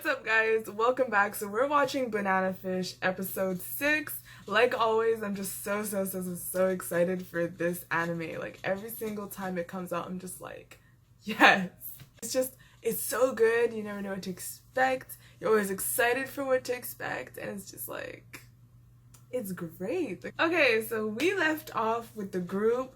What's up, guys? Welcome back. So we're watching Banana Fish episode 6. Like always, I'm just so excited for this anime. Like every single time it comes out, I'm just like, yes. It's so good. You never know what to expect. You're always excited for what to expect, and it's just like, it's great. Okay, so we left off with the group.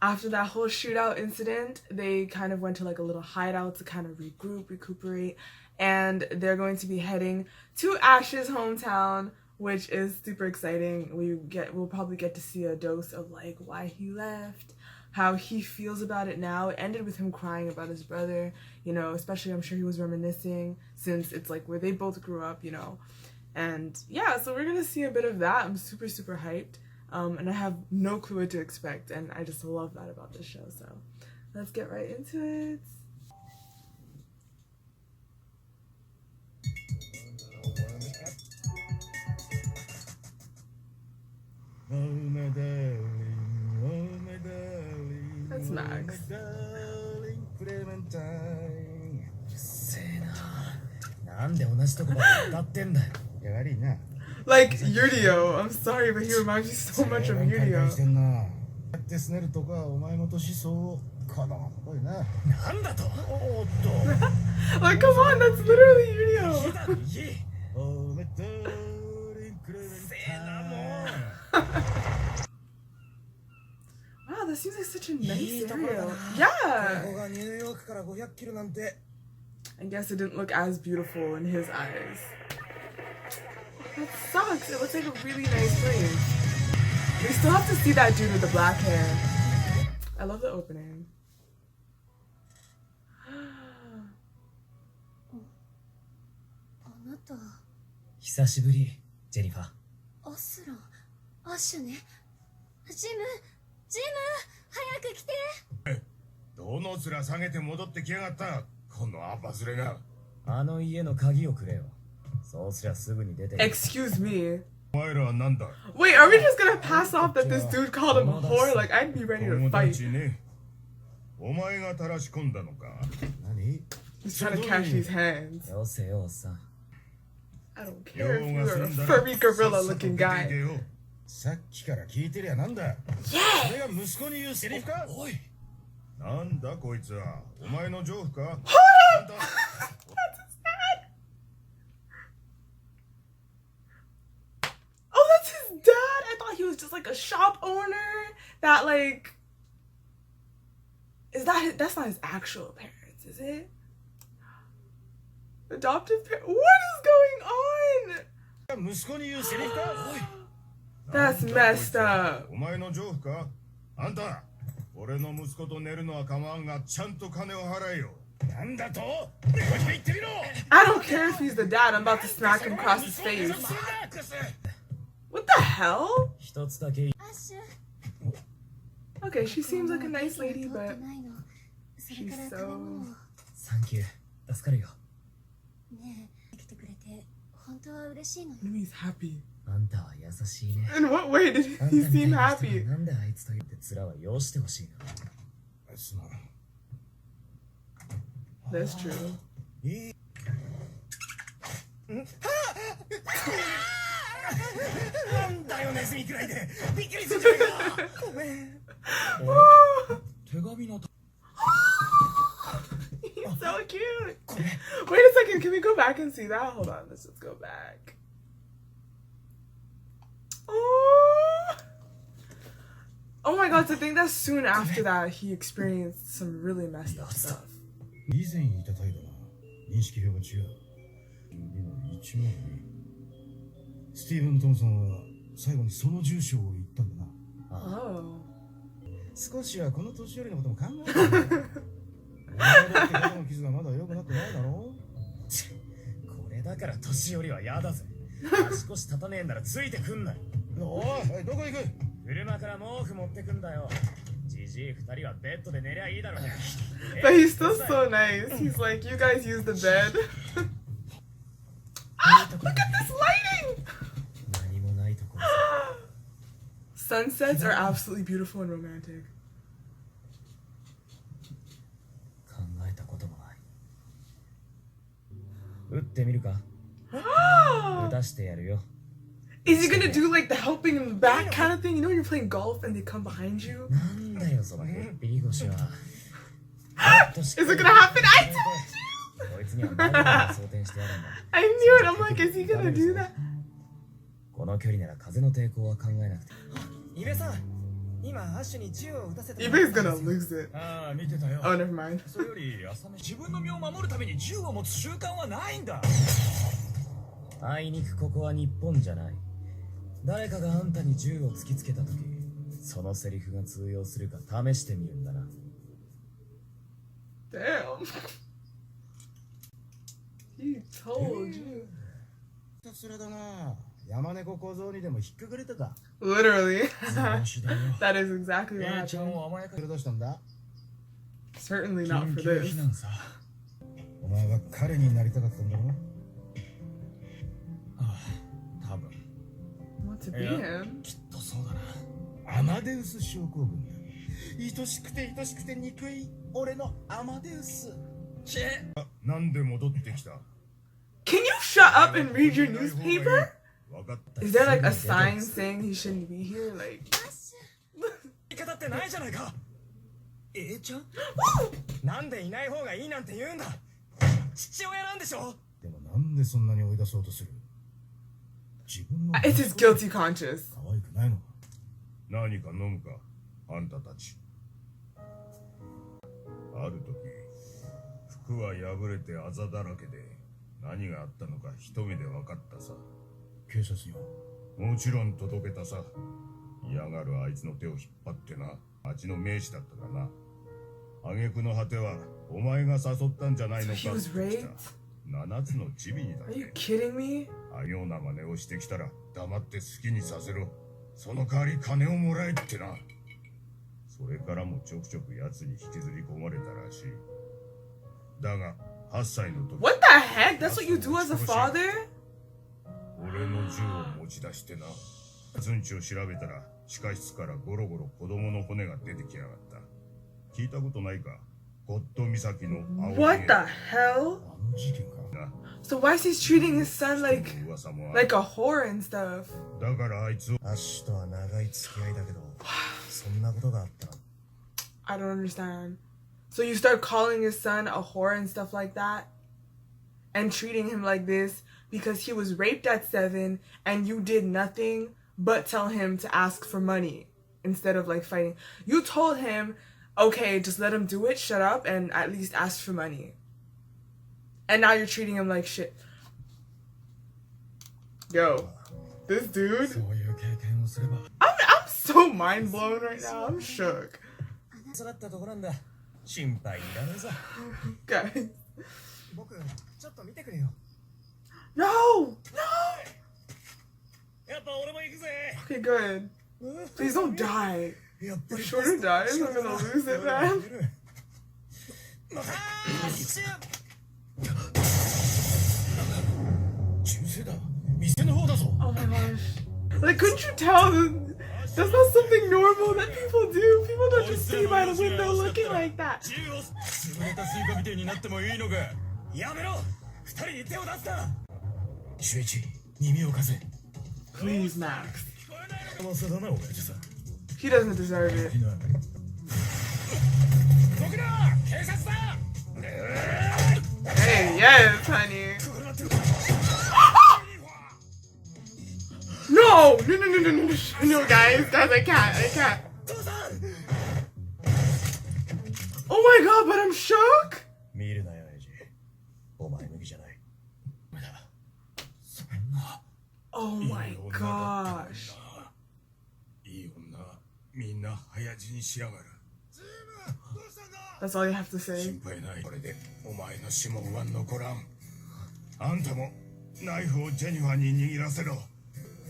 After that whole shootout incident, they kind of went to like a little hideout to kind of regroup, recuperate, and they're going to be heading to Ash's hometown, which is super exciting. We'll probably get to see a dose of like why he left, how he feels about it now. It ended with him crying about his brother, you know, especially I'm sure he was reminiscing since it's like where they both grew up, you know. And yeah, so we're gonna see a bit of that. I'm super hyped. And I have no clue what to expect, and I just love that about this show. So let's get right into it. Oh my darling, oh my darling. That's Max. Oh my darling, Clementine. うるせえな。なんで同じとこばっか歌ってんだよ。いや悪いな。 Like Yurio, I'm sorry, but he reminds me so much of Yurio. してんな。やってすねるとかお前の年相応子供っぽいな。なんだと。おっと。 Like, come on, that's literally Yurio. Oh my darling, Clementine. Wow, this seems like such a nice area. Yeah. ここがニューヨークから500キロなんて。 I guess it didn't look as beautiful in his eyes. That sucks. It looks like a really nice place. We still have to see that dude with the black hair. I love the opening. あなた、久しぶり、ジェニファー。アスラン、アッシュね。ジム、早く来て。どの面下げて戻ってきやがった。このアバズレが。あの家の鍵をくれよ。そうすりゃすぐに出て。 Excuse me. お前らはなんだ。 Wait, are we just gonna pass off that this dude called him a whore? Like, I'd be ready to 友 fight. 達ね。お前が垂らし込んだのか。何？ He's trying to catch these hands. よせよおっさん。 I don't care if you're a furry gorilla looking guy. さっきから聞いてりゃなんだ。 Yeah! それが息子に言うセリフか。おい。なんだこいつは。お前の情婦か。 Hold up! That's his dad! Oh, that's his dad! I thought he was just like a shop owner that like... That's not his actual parents, is it? Adoptive parents? What is going on? 息子に言うセリフか。おい。 That's messed up. お前の情婦か。あんた。俺の息子と寝るのは構わんがちゃんと金を払えよ。なんだと？言ってみろ。 I don't care if he's the dad. I'm about to smack him across his face. What the hell? 一つだけ。アッシュ。 Okay, she seems like a nice lady, 取って but ないの。それ she's から so... 食べ物を。サンキュー。助かるよ。ねえ、来てくれて本当は嬉しいのよ。 He's happy. あんたは優しいね。 In what way did あんた he みたい seem な人 happy? がなんであいつと言って面は要してほしいの。すまん。 That's true. なんだよネズミくらいで。びっくりするじゃないか。ごめん。手紙の。 He's so cute. Wait a second, can we go back and see that? Hold on, let's just go back. Oh my god, to think that soon after that he experienced some really messed up stuff. 以前言った態度な。認識表が違う。指の1枚に。スティーブン・トムソンは最後にその住所を言ったんだな。Oh. 少しはこの年寄りのことも考えてる。お前だって肩の傷がまだ良くなってないだろ。これだから年寄りは嫌だぜ。足腰立たねえんならついてくんなよ。おい、どこ行く？車から毛布持ってくんだよ。じじい二人はベッドで寝りゃいいだろ。 But he's still so nice. He's like, you guys use the bed. Ah, look at this lighting! 何もないとこ。 Sunsets are absolutely beautiful and romantic. 考えたこともない。打ってみるか。打たしてやるよ。 Is he gonna do like the helping in the back kind of thing? You know when you're playing golf and they come behind you? なんだよそのへっぴり腰は。 Is it gonna happen? I told you! こいつには何を想定してやるんだ。 I knew it! I'm like, is he gonna do that? この距離なら風の抵抗は考えなくて。イベさん、今アッシュに銃を撃たせて。 Ibe's gonna lose it. ああ見てたよ Oh, never mind. それより朝飯自分の身を守るために銃を持つ習慣はないんだあいにくここは日本じゃない。誰かがあんたに銃を突きつけた時、そのセリフが通用するか試してみるんだな。 Damn. He told you. ひたすらだな山猫小僧にでも引っかかれたか Literally. 話だよ That is exactly 姉 what ちゃん happened. を甘やかれどうしたんだ Certainly not 緊 for 急 this. 避難さお前は彼になりたかったんだろああ多分 Want to be Yeah. him? きっとそうだなアマデウス症候群だ愛しくて愛しくて憎い俺のアマデウスチェなんで戻ってきた Can you shut up and read your newspaper? 分かった Is there like a sign saying he shouldn't be here? Like, 言い方ってないじゃないか。ちゃんなんでいない方がいいなんて言うんだ。父親なんでしょ。でもなんでそんなに追い出そうとする自分の it's his guilty conscience. 可愛くないのか何か飲むかあんたたち。ある時服は破れてあざだらけで何があったのか一目で分かったさ。警察にはもちろん届けたさ。嫌がるあいつの手を引っ張ってな。町の名士だったかな。挙句の果てはお前が誘ったんじゃないのか So he was ってきた。 raped? 7つのチビにだ Are you ね。 kidding me? あような真似をしてきたら黙って好きにさせろ。その代わり金をもらえってな。それからもちょくちょく奴に引きずり込まれたらしい。だが8歳の時 What the heck? That's what you do as a father? 俺の銃を持ち出してな。寸地を調べたら地下室からゴロゴロ子供の骨が出てきやがった。聞いたことないかゴッド岬の青 What the hell? あの事件か So why is he treating his son like 噂もある。 like a whore and stuff? だからあいつをアッシュとは長い付き合いだけど、そんなことがあったら。 I don't understand. So you start calling his son a whore and stuff like that? And treating him like this because he was raped at 7 and you did nothing but tell him to ask for money instead of like fighting. You told him, okay, just let him do it, shut up, and at least ask for money. And now you're treating him like shit. Yo, this dude, そういう経験をすれば I'm so mind blown right now. I'm shook. 育ったとこなんだ。心配いらねえさ。 Guys. 僕、ちょっと見てくれよ。 No! No! やっぱ俺も行くぜ。 Okay, good. Please don't die. やっぱ If り Shorter dies, I'm gonna lose it, man. 銃声だ店の方だぞ Oh my gosh. Like, couldn't you tell that that's not something normal that people do? People don't just see by the window looking like that. 潰れたスイカみてえになってもいいのかやめろ。二人に手を出すな。周一耳を貸せ Please, Max. 甘さだなお前さ He doesn't deserve it. 僕だ。警察だ。 Hey, yes, honey. No! No, no, no, no, no, no, no, guys. Guys, I can't. 父さん。 Oh my god, but I'm shook? 見るなよ、エイジ。お前向きじゃない。お前だそんな Oh my gosh. いい女みんな早死にしやがる。 That's all you have to say. 心配ない。これでお前の指紋は残らん。あんたもナイフをジェニファーに握らせろ。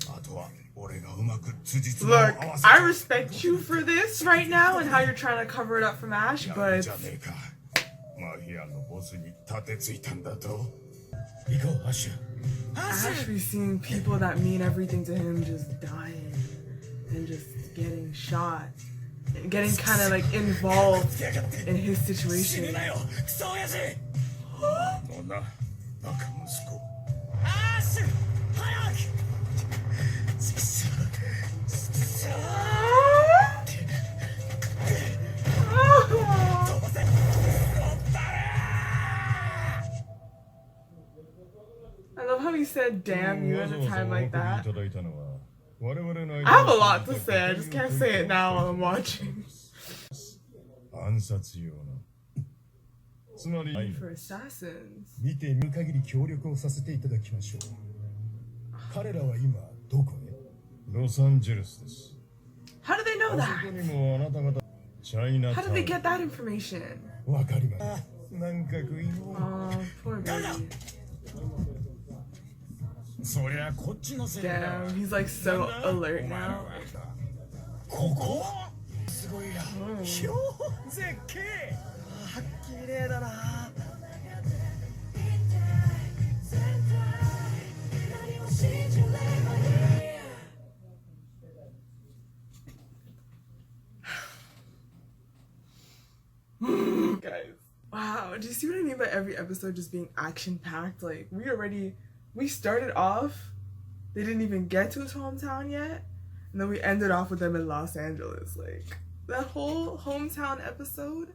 あとは俺がうまく辻褄を Look, 合わせ I respect you for this right now and how you're trying to cover it up from Ash, や but るじゃねえか。マフィアのボスに立てついたんだと。行こうアッシュ Ash be seeing people that mean everything to him just dying and just getting shot, getting kind of like involved in his 死ぬ situation. なよ、クソ親父。もうな、バカ子。アッシュ早く飛ばせ I love how he said damn you at a time like that. いただいたのは我々の I have a lot to say, I just can't say it now while I'm watching. 暗殺用のつまり For assassins. 見て見る限り協力をさせていただきましょう。彼らは今どこへ？ロサンゼルスです。 How do they know あそこ that? にもあなた方チャイナ How タ did ウ they ン get that information? わかりました。なんか食いも Oh, poor baby. そりゃこっちのせいだ Damn, he's like so alert now. ここすごいやひょ絶景綺麗だな Guys, wow, do you see what I mean by every episode just being action packed? Like, we started off, they didn't even get to his hometown yet, and then we ended off with them in Los Angeles. Like, that whole hometown episode,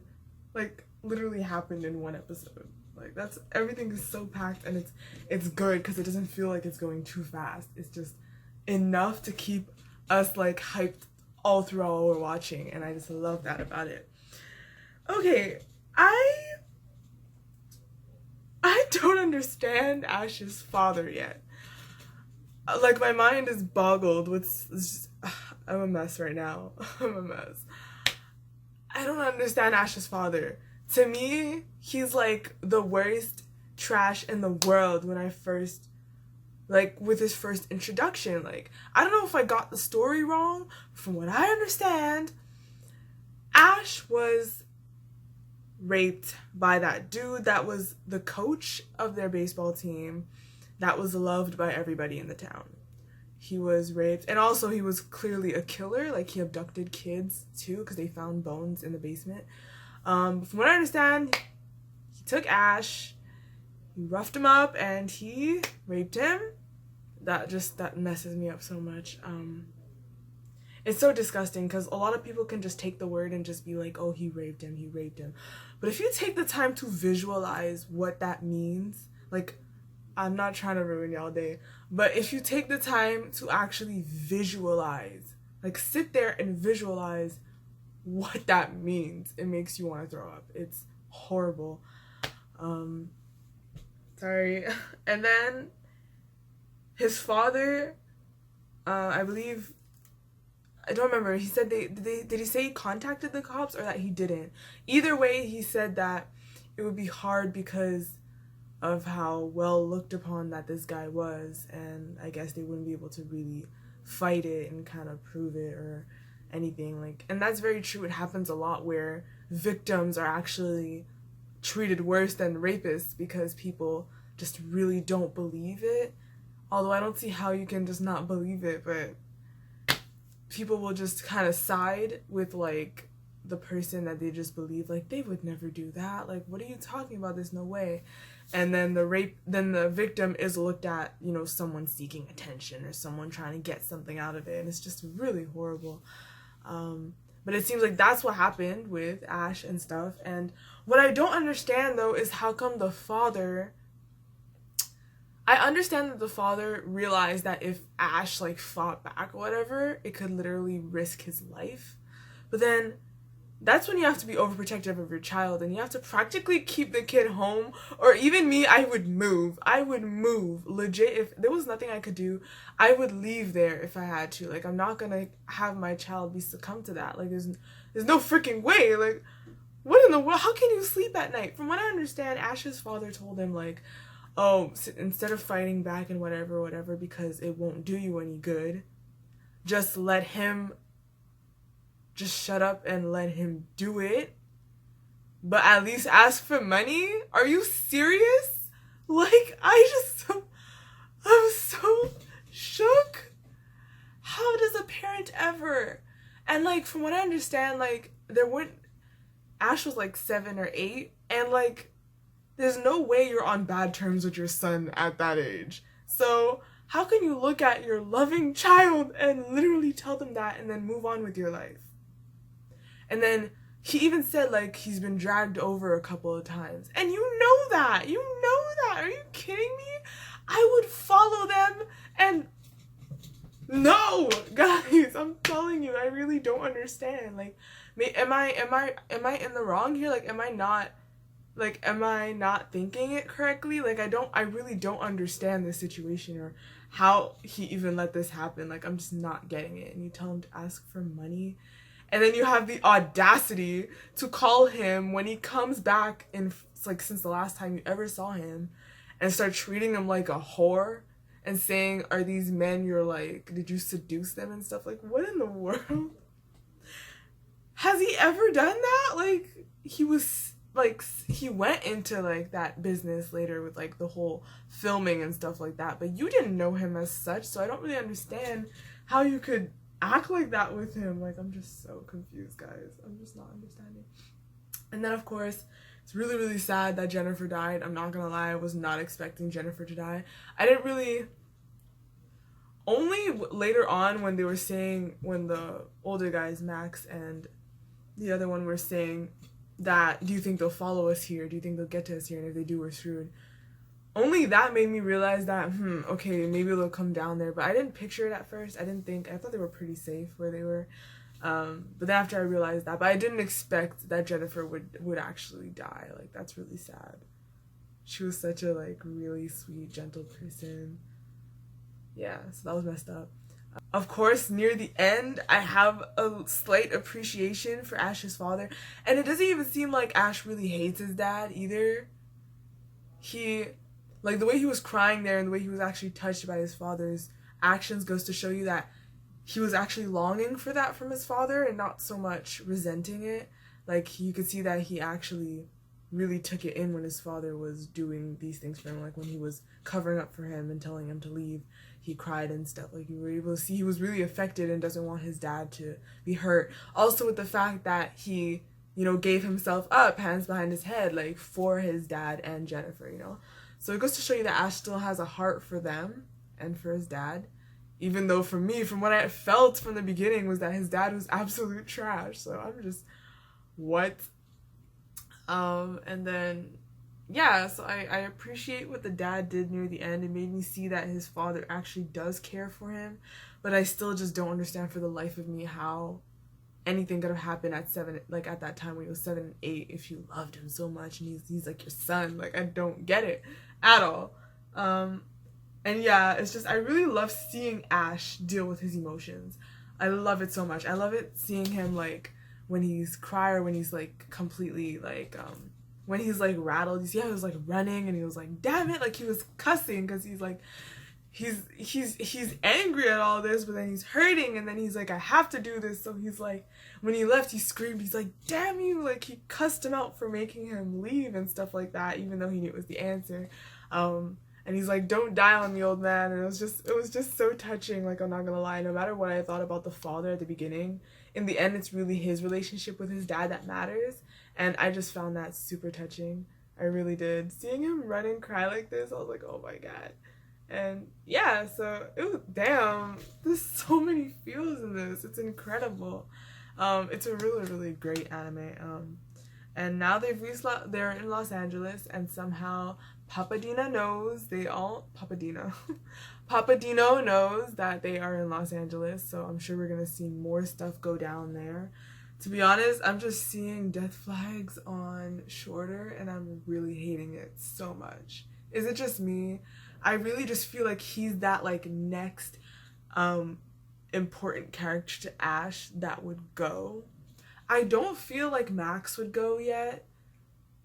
like, literally happened in one episode. Like, that's, everything is so packed, and it's good because it doesn't feel like it's going too fast. It's just enough to keep us like hyped all throughout while we're watching, and I just love that about it. Okay, I don't understand Ash's father yet. Like, my mind is boggled with I'm a mess right now. I'm a mess. I don't understand Ash's father. To me, he's like the worst trash in the world when I first, like, with his first introduction. Like, I don't know if I got the story wrong. From what I understand, Ash was raped by that dude that was the coach of their baseball team that was loved by everybody in the town. He was raped, and also he was clearly a killer. Like, he abducted kids too because they found bones in the basement. From what I understand, he took Ash, he roughed him up, and he raped him. That messes me up so much. It's so disgusting because a lot of people can just take the word and just be like, oh, he raped him. But if you take the time to visualize what that means, like, I'm not trying to ruin y'all day, but if you take the time to actually visualize, like, sit there and visualize what that means, it makes you want to throw up. It's horrible. Sorry. And then his father, I believe, I don't remember. He said did he say he contacted the cops or that he didn't? Either way, he said that it would be hard because of how well looked upon that this guy was, and I guess they wouldn't be able to really fight it and kind of prove it or anything. Like, and that's very true. It happens a lot where victims are actually treated worse than rapists because people just really don't believe it. Although I don't see how you can just not believe it, but people will just kind of side with, like, the person that they just believe, like, they would never do that. Like, what are you talking about? There's no way. And then the victim is looked at, you know, someone seeking attention or someone trying to get something out of it. And it's just really horrible. But it seems like that's what happened with Ash and stuff. And what I don't understand, though, is how come the father... I understand that the father realized that if Ash, like, fought back or whatever, it could literally risk his life. But then that's when you have to be overprotective of your child and you have to practically keep the kid home. Or even me, I would move. Legit, if there was nothing I could do, I would leave there if I had to. Like, I'm not gonna have my child be succumb to that. Like, there's no freaking way. Like, what in the world? How can you sleep at night? From what I understand, Ash's father told him, like, oh, instead of fighting back and whatever, because it won't do you any good, just shut up and let him do it. But at least ask for money? Are you serious? Like, I'm so shook. How does a parent ever? And, like, from what I understand, like, Ash was like 7 or 8, and, like, there's no way you're on bad terms with your son at that age. So how can you look at your loving child and literally tell them that and then move on with your life? And then he even said, like, he's been dragged over a couple of times. And you know that. You know that. Are you kidding me? I would follow them and... No, guys, I'm telling you, I really don't understand. Like, am I in the wrong here? Like, am I not thinking it correctly? Like, I really don't understand this situation or how he even let this happen. Like, I'm just not getting it. And you tell him to ask for money. And then you have the audacity to call him when he comes back in, like, since the last time you ever saw him, and start treating him like a whore and saying, are these men you're like, did you seduce them and stuff? Like, what in the world? Has he ever done that? Like, he was, like, he went into, like, that business later with, like, the whole filming and stuff like that, but you didn't know him as such, so I don't really understand how you could act like that with him. Like, I'm just so confused, guys. I'm just not understanding. And then, of course, it's really, really sad that Jennifer died. I'm not gonna lie, I was not expecting Jennifer to die. I didn't really... Only later on when they were saying, when the older guys, Max and the other one, were saying that, do you think they'll follow us here? Do you think they'll get to us here? And if they do, we're screwed. Only that made me realize that, okay, maybe they'll come down there. But I didn't picture it at first. I thought they were pretty safe where they were. But then after I realized that, but I didn't expect that Jennifer would actually die. Like, that's really sad. She was such a, like, really sweet, gentle person. Yeah, so that was messed up. Of course, near the end, I have a slight appreciation for Ash's father. And it doesn't even seem like Ash really hates his dad either. He, like, the way he was crying there and the way he was actually touched by his father's actions goes to show you that he was actually longing for that from his father and not so much resenting it. Like, you could see that he actually really took it in when his father was doing these things for him. Like, when he was covering up for him and telling him to leave, he cried and stuff. Like, you were able to see he was really affected and doesn't want his dad to be hurt. Also with the fact that he, you know, gave himself up, hands behind his head, like, for his dad and Jennifer, you know. So it goes to show you that Ash still has a heart for them and for his dad. Even though for me, from what I felt from the beginning, was that his dad was absolute trash. So I'm just, what? And then, yeah, so I appreciate what the dad did near the end. It made me see that his father actually does care for him, but I still just don't understand for the life of me how anything could have happened at 7, like, at that time when he was 7 and 8, if you loved him so much and he's like your son. Like, I don't get it at all. And yeah, it's just, I really love seeing Ash deal with his emotions. I love it so much. I love it seeing him, like, when he's cry or when he's, like, completely, like, when he's, like, rattled. You see how he was, like, running and he was like, damn it, like, he was cussing because he's, like, he's angry at all this, but then he's hurting, and then he's like, I have to do this. So he's like, when he left, he screamed, he's like, damn you, like, he cussed him out for making him leave and stuff like that, even though he knew it was the answer. And he's like, don't die on me, old man. And it was just so touching. Like, I'm not gonna lie, no matter what I thought about the father at the beginning, in the end, it's really his relationship with his dad that matters. And I just found that super touching. I really did. Seeing him run and cry like this, I was like, oh my god. And yeah, so it was, damn, there's so many feels in this. It's incredible. It's a really, really great anime. And now they're in Los Angeles, and somehow Papadino knows Papadino knows that they are in Los Angeles, so I'm sure we're gonna see more stuff go down there. To be honest, I'm just seeing death flags on Shorter, and I'm really hating it so much. Is it just me? I really just feel like he's that, like, next important character to Ash that would go. I don't feel like Max would go yet,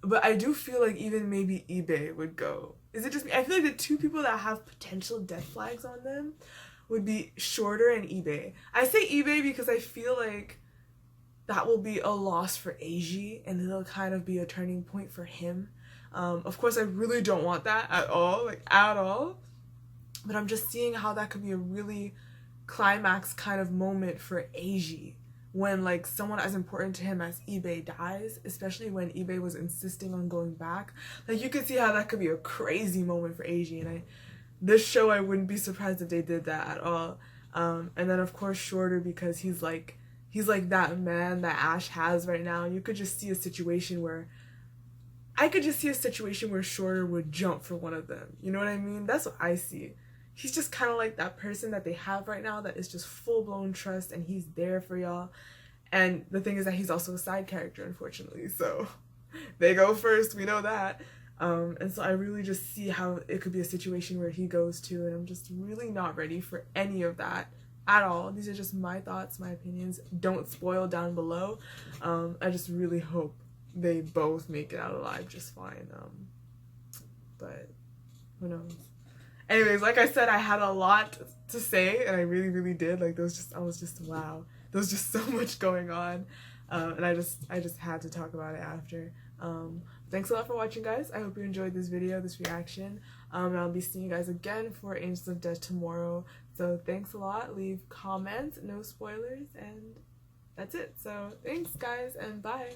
but I do feel like even maybe eBay would go. Is it just me? I feel like the two people that have potential death flags on them would be Shorter and eBay. I say eBay because I feel like that will be a loss for Eiji, and it'll kind of be a turning point for him. Of course, I really don't want that at all, like, at all. But I'm just seeing how that could be a really climax kind of moment for Eiji, when like someone as important to him as eBay dies, especially when eBay was insisting on going back. Like you could see how that could be a crazy moment for Eiji, and this show I wouldn't be surprised if they did that at all. And then of course Shorter, because he's like that man that Ash has right now. You could just see a situation where Shorter would jump for one of them. You know what I mean? That's what I see. He's just kind of like that person that they have right now that is just full-blown trust, and he's there for y'all. And the thing is that he's also a side character, unfortunately. So they go first, we know that. And so I really just see how it could be a situation where he goes to, and I'm just really not ready for any of that at all. These are just my thoughts, my opinions. Don't spoil down below. I just really hope they both make it out alive just fine. But who knows? Anyways, like I said, I had a lot to say, and I really, really did. Like, I was just, wow. There was just so much going on. And I just had to talk about it after. Thanks a lot for watching, guys. I hope you enjoyed this video, this reaction. And I'll be seeing you guys again for Angels of Death tomorrow. So thanks a lot. Leave comments, no spoilers, and that's it. So thanks, guys, and bye.